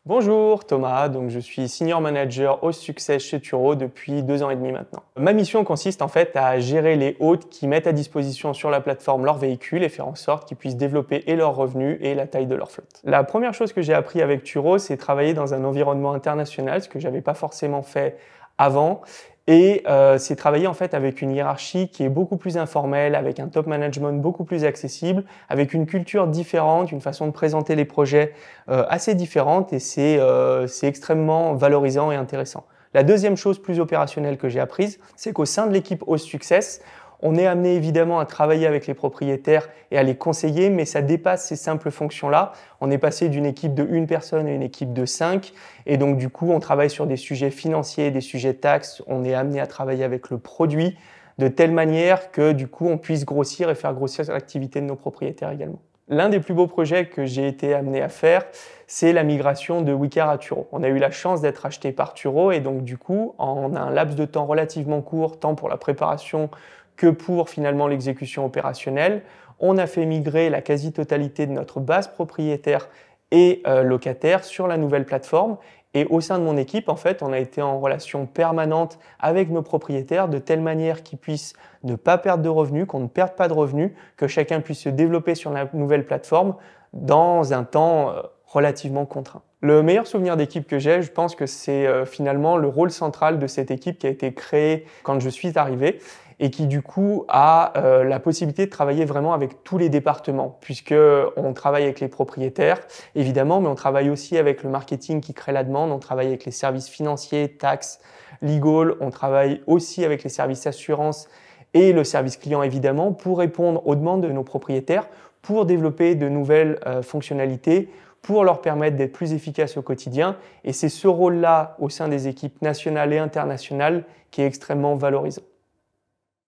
Bonjour Thomas, donc je suis Senior Manager au succès chez Turo depuis 2 ans et demi maintenant. Ma mission consiste en fait à gérer les hôtes qui mettent à disposition sur la plateforme leur véhicule et faire en sorte qu'ils puissent développer et leurs revenus et la taille de leur flotte. La première chose que j'ai appris avec Turo, c'est travailler dans un environnement international, ce que j'avais pas forcément fait avant. Et c'est travailler en fait avec une hiérarchie qui est beaucoup plus informelle, avec un top management beaucoup plus accessible, avec une culture différente, une façon de présenter les projets assez différente et c'est extrêmement valorisant et intéressant. La deuxième chose plus opérationnelle que j'ai apprise, c'est qu'au sein de l'équipe Host Success, on est amené évidemment à travailler avec les propriétaires et à les conseiller, mais ça dépasse ces simples fonctions-là. On est passé d'une équipe de 1 personne à une équipe de 5, et donc du coup, on travaille sur des sujets financiers, des sujets taxes. On est amené à travailler avec le produit de telle manière que du coup, on puisse grossir et faire grossir l'activité de nos propriétaires également. L'un des plus beaux projets que j'ai été amené à faire, c'est la migration de Wicar à Turo. On a eu la chance d'être acheté par Turo et donc du coup, en un laps de temps relativement court, tant pour la préparation que pour finalement l'exécution opérationnelle, on a fait migrer la quasi-totalité de notre base propriétaire et locataire sur la nouvelle plateforme. Et au sein de mon équipe, en fait, on a été en relation permanente avec nos propriétaires de telle manière qu'ils puissent ne pas perdre de revenus, qu'on ne perde pas de revenus, que chacun puisse se développer sur la nouvelle plateforme dans un temps relativement contraint. Le meilleur souvenir d'équipe que j'ai, je pense que c'est finalement le rôle central de cette équipe qui a été créée quand je suis arrivé et qui du coup a la possibilité de travailler vraiment avec tous les départements, puisqu'on travaille avec les propriétaires, évidemment, mais on travaille aussi avec le marketing qui crée la demande, on travaille avec les services financiers, taxes, legal, on travaille aussi avec les services assurance et le service client évidemment, pour répondre aux demandes de nos propriétaires, pour développer de nouvelles fonctionnalités, pour leur permettre d'être plus efficaces au quotidien. Et c'est ce rôle-là au sein des équipes nationales et internationales qui est extrêmement valorisant.